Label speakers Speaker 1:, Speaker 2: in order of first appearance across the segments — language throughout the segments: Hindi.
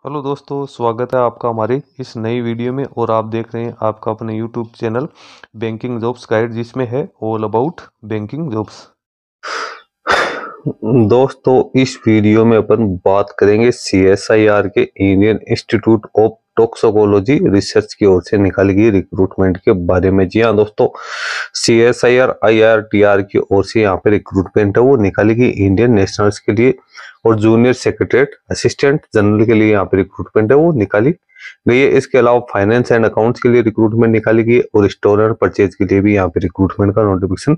Speaker 1: हेलो दोस्तों, स्वागत है आपका हमारी इस नई वीडियो में। और आप देख रहे हैं आपका अपने YouTube channel banking jobs guide, जिसमें है ऑल अबाउट बैंकिंग जॉब्स।
Speaker 2: दोस्तों, इस वीडियो में अपन बात करेंगे CSIR के Indian institute of toxicology research की ओर से निकाली गई रिक्रूटमेंट के बारे में। जी हाँ दोस्तों, CSIR IRTR की ओर से यहाँ पे रिक्रूटमेंट है वो निकाली गई इंडियन नेशनल्स के लिए, और जूनियर सेक्रेटरीट असिस्टेंट जनरल के लिए यहाँ पे रिक्रूटमेंट है वो निकाली गई है। इसके अलावा फाइनेंस एंड अकाउंट्स के लिए रिक्रूटमेंट निकाली गई है, और स्टोर एंड परचेज के लिए भी यहाँ पे रिक्रूटमेंट का नोटिफिकेशन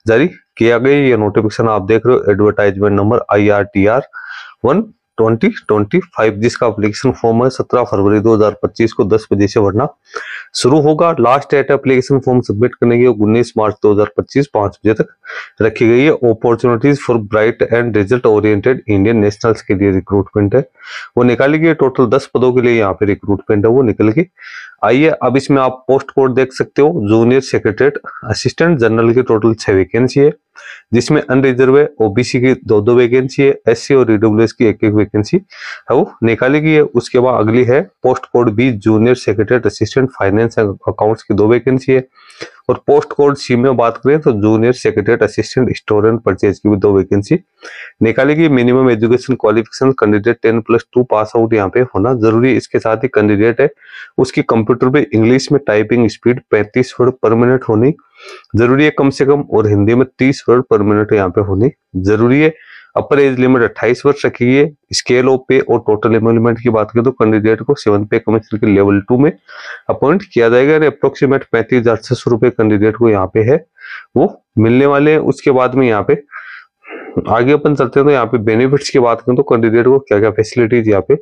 Speaker 2: जारी किया गया। ये नोटिफिकेशन आप देख रहे हो, एडवर्टाइजमेंट नंबर IRTR 1/2025, जिसका एप्लीकेशन फॉर्म है 17 फरवरी 2025 को 10 बजे से भरना शुरू होगा। Last date application form submit करने की 19 मार्च 2025 5 बजे तक रखी गई है। Opportunities for bright and result oriented Indian nationals के लिए रिक्रूटमेंट है वो निकाली गई। टोटल 10 पदों के लिए यहाँ पे रिक्रूटमेंट है वो निकल गई। आइए अब इसमें आप पोस्ट कोड देख सकते हो। जूनियर सेक्रेटरीट असिस्टेंट जनरल की टोटल 6 वैकेंसी है, जिसमें अनरिजर्व है, OBC की 2 वैकेंसी है, SC और EWS की 1 वैकेंसी है वो निकाली गई है। उसके बाद अगली है post code B junior secretariat assistant finance and accounts की 2 वैकेंसी है। और पोस्ट कोड C में बात करें तो junior secretariat assistant store and purchase की भी 2 वैकेंसी निकाली गई। Minimum education qualification candidate 10+2 pass out यहाँ पे होना जरूरी है। इसके साथ ही कैंडिडेट है उसकी कंप्यूटर पे इंग्लिश में टाइपिंग स्पीड 35 वर्ड पर मिनट होनी जरूरी है कम से कम, और हिंदी में 30 वर्ड पर मिनट यहाँ पे होनी जरूरी है। अपर एज लिमिट 28 वर्ष रखी है। स्केल ऑफ पे और टोटल एम्प्लॉयमेंट की बात करें तो कैंडिडेट को 7 पे कमिश्नर के लेवल 2 में अपॉइंट किया जाएगा। अप्रोक्सीमेट 35,600 रुपए कैंडिडेट को यहाँ पे है वो मिलने वाले हैं। उसके बाद में यहाँ पे आगे अपन चलते हैं तो यहाँ पे बेनिफिट्स की बात करें तो कैंडिडेट को क्या क्या फैसिलिटीज यहाँ पे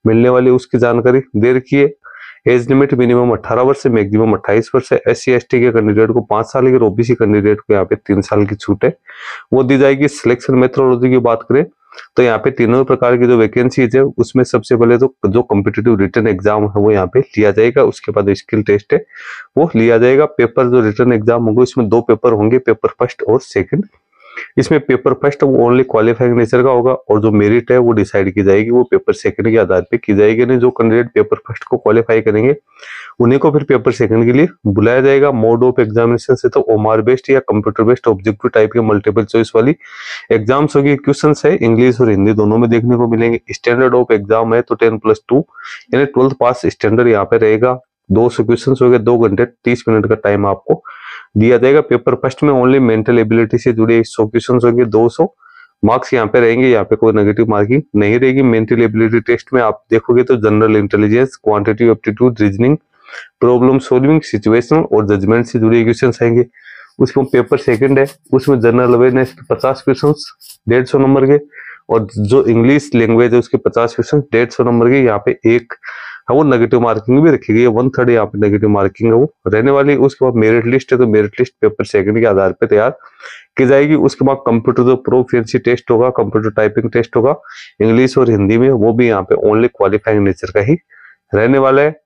Speaker 2: मिलने वाली उसकी जानकारी दे रखी है। एज लिमिट मिनिमम 18 वर्ष से मैक्सिमम 28 वर्ष है। SC ST के कैंडिडेट को 5 साल की और OBC कैंडिडेट को यहाँ पे 3 साल की छूट है वो दी जाएगी। सिलेक्शन मेथोडोलॉजी की बात करें तो यहाँ पे तीनों प्रकार की जो वैकेंसीज है उसमें सबसे पहले तो जो कॉम्पिटिटिव रिटन एग्जाम है वो यहाँ पे लिया जाएगा। उसके बाद स्किल टेस्ट है वो लिया जाएगा। पेपर जो रिटन एग्जाम होंगे इसमें 2 पेपर होंगे, पेपर फर्स्ट और सेकंड। इसमें पेपर फर्स्ट वो ओनली क्वालिफाइंग नेचर का होगा, और जो मेरिट है वो डिसाइड की जाएगी वो पेपर सेकंड के आधार पे की जाएगी। नहीं, जो कैंडिडेट पेपर फर्स्ट को क्वालिफाई करेंगे उन्हीं को फिर पेपर सेकंड के लिए बुलाया जाएगा। मोड ऑफ एग्जामिनेशन से तो OMR बेस्ड या कंप्यूटर बेस्ड ऑब्जेक्टिव टाइप के मल्टीपल चॉइस वाली एग्जाम्स होगी। क्वेश्चंस है इंग्लिश और हिंदी दोनों में देखने को मिलेंगे। स्टैंडर्ड ऑफ एग्जाम है तो 10+2 यानी 12th पास स्टैंडर्ड यहाँ पे रहेगा। 200 क्वेश्चन हो गए, 2 घंटे 30 मिनट का टाइम आपको दिया जाएगा। पेपर फर्स्ट में ओनली मेंटल एबिलिटी से जुड़े 100 क्वेश्चन होंगे, 200 मार्क्स यहाँ पे रहेंगे। यहाँ पे कोई नेगेटिव मार्किंग नहीं रहेगी। मेंटल एबिलिटी टेस्ट में आप देखोगे तो general intelligence, quantitative aptitude, reasoning, problem solving, situational और जजमेंट से जुड़े क्वेश्चन आएंगे। उसमें पेपर सेकंड है उसमें जनरल अवेयरनेस 50 क्वेश्चन 150 नंबर के, और जो इंग्लिश लैंग्वेज है उसके 50 क्वेश्चन 150 नंबर के। यहाँ पे एक है वो नेगेटिव मार्किंग भी रखी गई है, 1/3 यहाँ पे नेगेटिव मार्किंग है वो रहने वाली। उसके बाद मेरिट लिस्ट है तो मेरिट लिस्ट पेपर सेकंड के आधार पे तैयार की जाएगी। उसके बाद कंप्यूटर जो प्रोफिशिएंसी टेस्ट होगा, कंप्यूटर टाइपिंग टेस्ट होगा इंग्लिश और हिंदी में, वो भी यहाँ पे ओनली क्वालिफाइंग नेचर का ही रहने वाला है।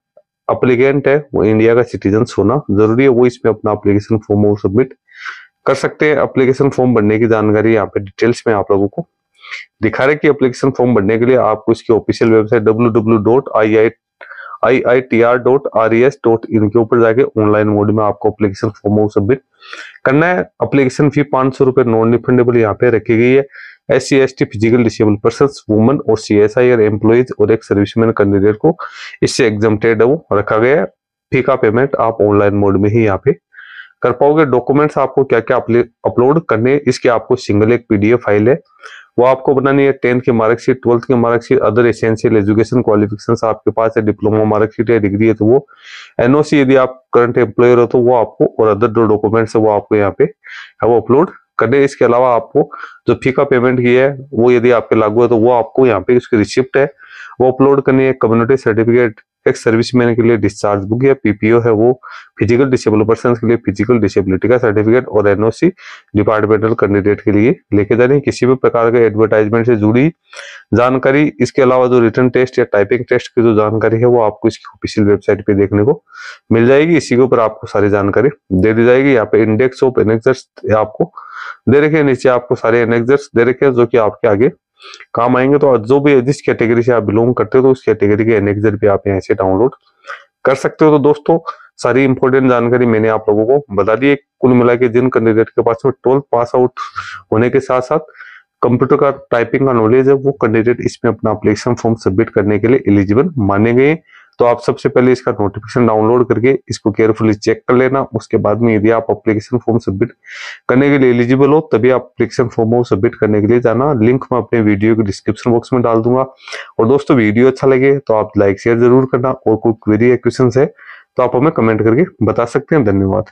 Speaker 2: अप्लीकेंट है वो इंडिया का सिटीजन होना जरूरी है, वो इसमें अपना एप्लीकेशन फॉर्म सबमिट कर सकते हैं। एप्लीकेशन फॉर्म भरने की जानकारी यहाँ पे डिटेल्स में आप लोगों को दिखा रहे कि एप्लीकेशन फॉर्म भरने के लिए आपको इसकी ऑफिशियल वेबसाइट www.iitr.res.in के ऊपर जाके ऑनलाइन मोड में आपको एप्लीकेशन फॉर्म सबमिट करना है। एप्लीकेशन फी 500 रुपए नॉन रिफंडेबल यहाँ पे रखी गई है। SC ST physical disable person, woman और CSIR एम्प्लॉइज और एक सर्विसमैन कैंडिडेट को इससे एग्जम्प्टेड है वो रखा गया है। फी का पेमेंट आप ऑनलाइन मोड में ही यहाँ पे कर पाओगे। डॉक्यूमेंट्स आपको क्या क्या अपलोड करने, इसके आपको सिंगल एक PDF फाइल है वो आपको बनानी है। 10th की मार्कशीट, 12th की marksheet, other essential education qualifications आपके पास है, डिप्लोमा मार्कशीट है, डिग्री है तो वो, NOC यदि आप करंट एम्प्लॉयर हो तो वो आपको, और अदर जो डॉक्यूमेंट्स है वो आपको यहाँ पे है वो अपलोड करने। इसके अलावा आपको जो फी का पेमेंट किया है वो यदि आपके लागू है तो वो आपको यहाँ पे उसकी रिसिप्ट है वो अपलोड करनी है। कम्युनिटी सर्टिफिकेट, एक सर्विसमैन के लिए डिस्चार्ज बुक या PPO है वो, फिजिकल डिसेबल पर्सन के लिए फिजिकल डिसेबिलिटी का सर्टिफिकेट, और NOC डिपार्टमेंटल कैंडिडेट के लिए लेके जानी। किसी भी प्रकार के एडवर्टाइजमेंट से जुड़ी जानकारी, इसके अलावा जो रिटन टेस्ट या टाइपिंग टेस्ट की जो जानकारी है वो आपको इसकी ऑफिशियल वेबसाइट पे देखने को मिल जाएगी। इसी के ऊपर आपको सारी जानकारी दे दी जाएगी। यहाँ पे इंडेक्स ऑफ एनेक्सर्स आपको दे रखे हैं, नीचे आपको सारे एनेक्सर्स दे रखे हैं जो कि आपके आगे काम आएंगे। तो जो भी जिस कैटेगरी से आप बिलोंग करते हो तो उस कैटेगरी के एनेक्सर भी आप यहाँ से डाउनलोड कर सकते हो। तो दोस्तों सारी इंपॉर्टेंट जानकारी मैंने आप लोगों को बता दी है। कुल मिला के जिन कैंडिडेट के पास में 12th पास आउट होने के साथ साथ कंप्यूटर का टाइपिंग का नॉलेज है, वो कैंडिडेट इसमें अपना एप्लीकेशन फॉर्म सबमिट करने के लिए एलिजिबल माने गए। तो आप सबसे पहले इसका नोटिफिकेशन डाउनलोड करके इसको केयरफुली चेक कर लेना। उसके बाद में यदि आप एप्लीकेशन फॉर्म सबमिट करने के लिए एलिजिबल हो तभी आप एप्लीकेशन फॉर्म को सबमिट करने के लिए जाना। लिंक मैं अपने वीडियो के डिस्क्रिप्शन बॉक्स में डाल दूंगा। और दोस्तों वीडियो अच्छा लगे तो आप लाइक शेयर जरूर करना, और कोई क्वेरी या क्वेश्चन है तो आप हमें कमेंट करके बता सकते हैं। धन्यवाद।